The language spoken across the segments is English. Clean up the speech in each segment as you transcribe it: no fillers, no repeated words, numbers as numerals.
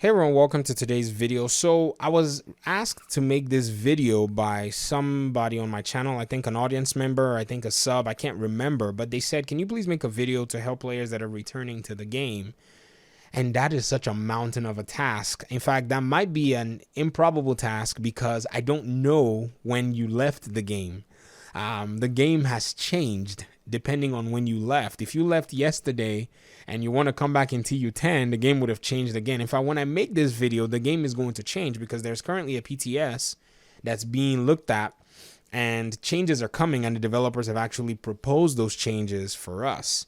Hey everyone, welcome to today's video. So I was asked to make this video by somebody on my channel, I think an audience member, I think a sub, I can't remember, but they said, can you please make a video to help players that are returning to the game? And that is such a mountain of a task. In fact, that might be an improbable task because I don't know when you left the game. The game has changed depending on when you left. If you left yesterday and you want to come back in TU10, the game would have changed again. In fact, when I make this video, the game is going to change because there's currently a PTS that's being looked at and changes are coming, and the developers have actually proposed those changes for us.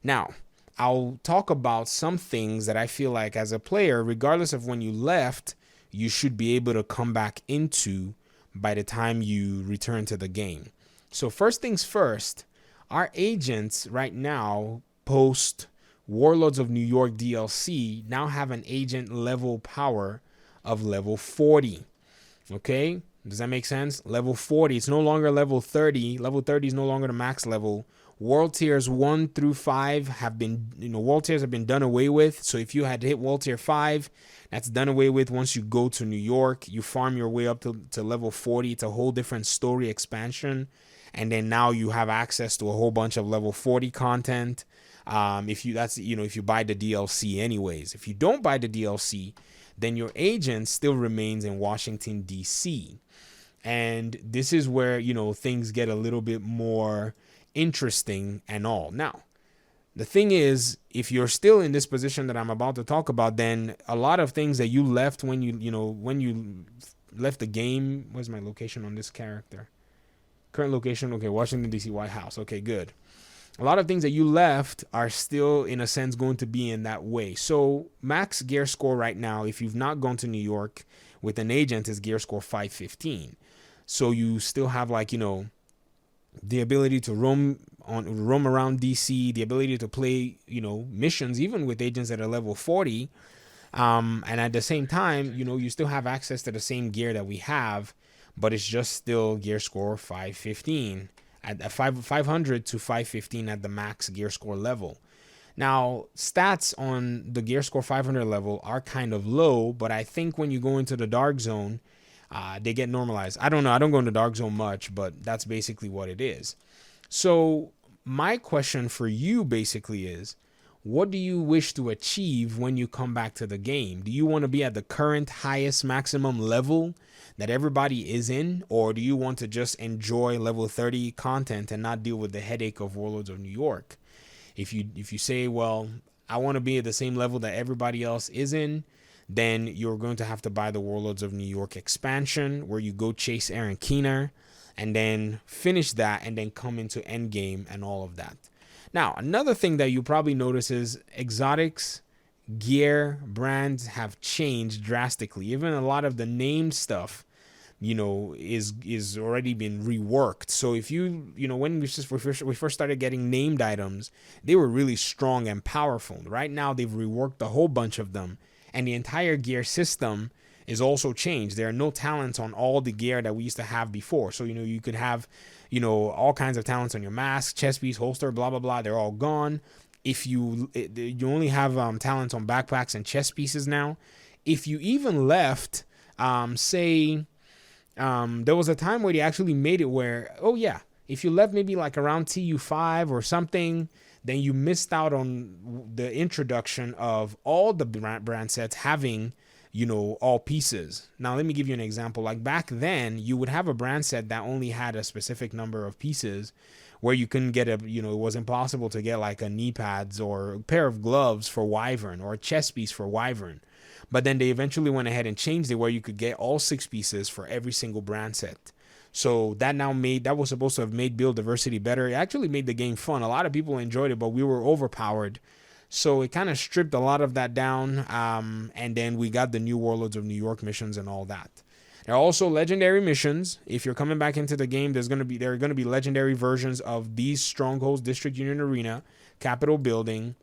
Now, I'll talk about some things that I feel like as a player, regardless of when you left, you should be able to come back into by the time you return to the game. So first things first, our agents right now post Warlords of New York DLC now have an agent level power of level 40. Okay, does that make sense? Level 40, it's no longer level 30. Level 30 is no longer the max level. World tiers 1 through 5 have been, world tiers have been done away with. So if you had hit world tier 5, that's done away with. Once you go to New York, you farm your way up to level 40. It's a whole different story expansion. And then now you have access to a whole bunch of level 40 content. If you buy the DLC anyways. If you don't buy the DLC, then your agent still remains in Washington, D.C. And this is where, things get a little bit more interesting and all. Now, the thing is, if you're still in this position that I'm about to talk about, then a lot of things that you left when you left the game. Where's my location on this character? Current location, okay, Washington, D.C. White House. Okay, good. A lot of things that you left are still, in a sense, going to be in that way. So max gear score right now, if you've not gone to New York with an agent, is gear score 515. So you still have, the ability to roam around DC, the ability to play, missions, even with agents that are level 40. And at the same time, you still have access to the same gear that we have, but it's just still gear score 515 at 500 to 515 at the max gear score level. Now, stats on the gear score 500 level are kind of low, but I think when you go into the dark zone, they get normalized. I don't know. I don't go into dark zone much, but that's basically what it is. So my question for you basically is, what do you wish to achieve when you come back to the game? Do you want to be at the current highest maximum level that everybody is in, or do you want to just enjoy level 30 content and not deal with the headache of Warlords of New York? If you say, well, I want to be at the same level that everybody else is in, then you're going to have to buy the Warlords of New York expansion, where you go chase Aaron Keener and then finish that and then come into Endgame and all of that. Now, another thing that you probably notice is exotics, gear, brands have changed drastically. Even a lot of the name stuff, is already been reworked. So if when we first started getting named items, they were really strong and powerful. Right now, they've reworked a whole bunch of them, and the entire gear system is also changed. There are no talents on all the gear that we used to have before. So, you could have, all kinds of talents on your mask, chest piece, holster, blah, blah, blah. They're all gone. If you only have talents on backpacks and chest pieces now. If you even left, there was a time where they actually made it where, if you left maybe like around TU5 or something, then you missed out on the introduction of all the brand sets having, all pieces. Now, let me give you an example. Like back then, you would have a brand set that only had a specific number of pieces, where you couldn't get it was impossible to get like a knee pads or a pair of gloves for Wyvern or a chest piece for Wyvern. But then they eventually went ahead and changed it where you could get all 6 pieces for every single brand set. So that was supposed to have made build diversity better. It actually made the game fun. A lot of people enjoyed it, but we were overpowered. So it kind of stripped a lot of that down. And then we got the new Warlords of New York missions and all that. There are also legendary missions. If you're coming back into the game, there are going to be legendary versions of these strongholds: District Union Arena, Capitol Building,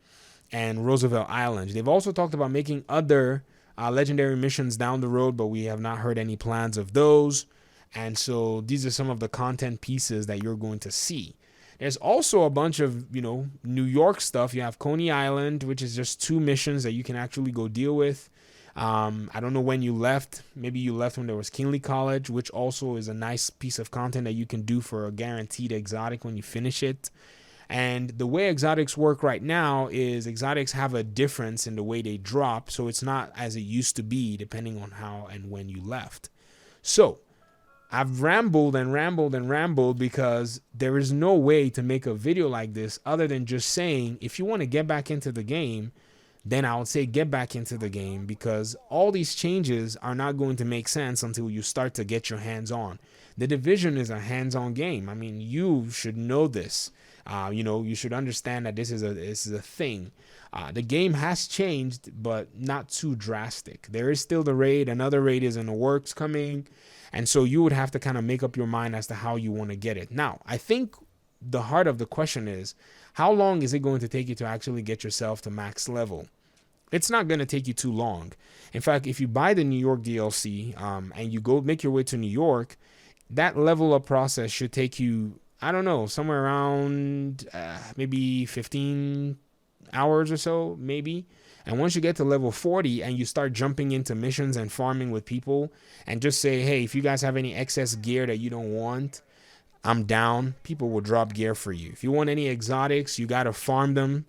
and Roosevelt Island. They've also talked about making other legendary missions down the road, but we have not heard any plans of those. And so these are some of the content pieces that you're going to see. There's also a bunch of, New York stuff. You have Coney Island, which is just 2 missions that you can actually go deal with. I don't know when you left. Maybe you left when there was Kinley College, which also is a nice piece of content that you can do for a guaranteed exotic when you finish it. And the way exotics work right now is exotics have a difference in the way they drop, so it's not as it used to be depending on how and when you left. So I've rambled and rambled and rambled because there is no way to make a video like this other than just saying, if you want to get back into the game, then I would say get back into the game, because all these changes are not going to make sense until you start to get your hands on. The Division is a hands-on game. I mean, you should know this. You should understand that this is a thing. The game has changed, but not too drastic. There is still the raid. Another raid is in the works coming. And so you would have to kind of make up your mind as to how you want to get it. Now, I think the heart of the question is, how long is it going to take you to actually get yourself to max level? It's not going to take you too long. In fact, if you buy the New York DLC and you go make your way to New York, that level up process should take you, I don't know, somewhere around maybe 15 hours or so, maybe. And once you get to level 40 and you start jumping into missions and farming with people and just say, hey, if you guys have any excess gear that you don't want, I'm down. People will drop gear for you. If you want any exotics, you got to farm them.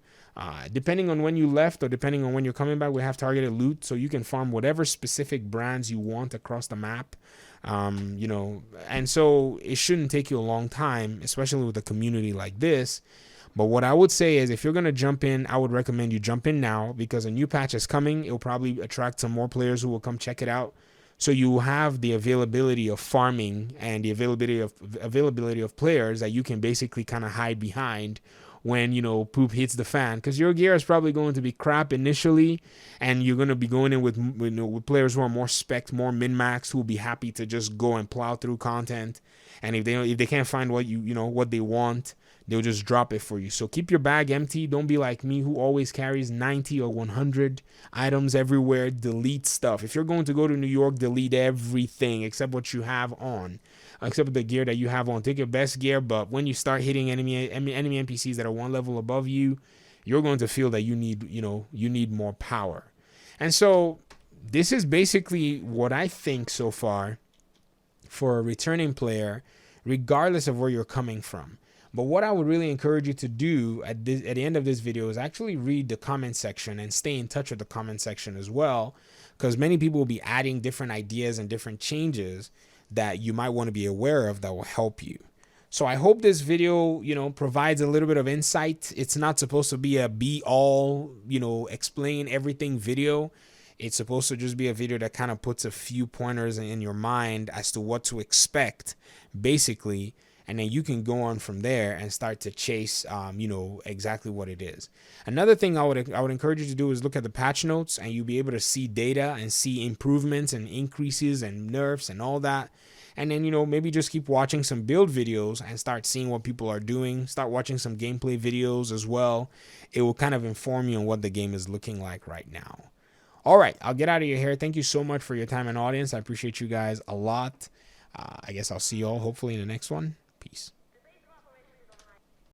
Depending on when you left or depending on when you're coming back, we have targeted loot, so you can farm whatever specific brands you want across the map. And so it shouldn't take you a long time, especially with a community like this. But what I would say is, if you're going to jump in, I would recommend you jump in now, because a new patch is coming. It'll probably attract some more players who will come check it out. So you have the availability of farming and the availability of players that you can basically kind of hide behind when, poop hits the fan, because your gear is probably going to be crap initially, and you're going to be going in with players who are more spec'd, more min-max, who will be happy to just go and plow through content. And if they can't find what what they want, they'll just drop it for you. So keep your bag empty. Don't be like me, who always carries 90 or 100 items everywhere. Delete stuff. If you're going to go to New York, delete everything except what you have on, except the gear that you have on. Take your best gear, but when you start hitting enemy NPCs that are one level above you, you're going to feel that you need more power. And so this is basically what I think so far for a returning player, regardless of where you're coming from. But what I would really encourage you to do at the end of this video is actually read the comment section and stay in touch with the comment section as well, because many people will be adding different ideas and different changes that you might want to be aware of that will help you. So I hope this video, provides a little bit of insight. It's not supposed to be a be all, explain everything video. It's supposed to just be a video that kind of puts a few pointers in your mind as to what to expect, basically. And then you can go on from there and start to chase, exactly what it is. Another thing I would encourage you to do is look at the patch notes, and you'll be able to see data and see improvements and increases and nerfs and all that. And then, maybe just keep watching some build videos and start seeing what people are doing. Start watching some gameplay videos as well. It will kind of inform you on what the game is looking like right now. All right, I'll get out of your hair. Thank you so much for your time and audience. I appreciate you guys a lot. I guess I'll see you all hopefully in the next one. Peace.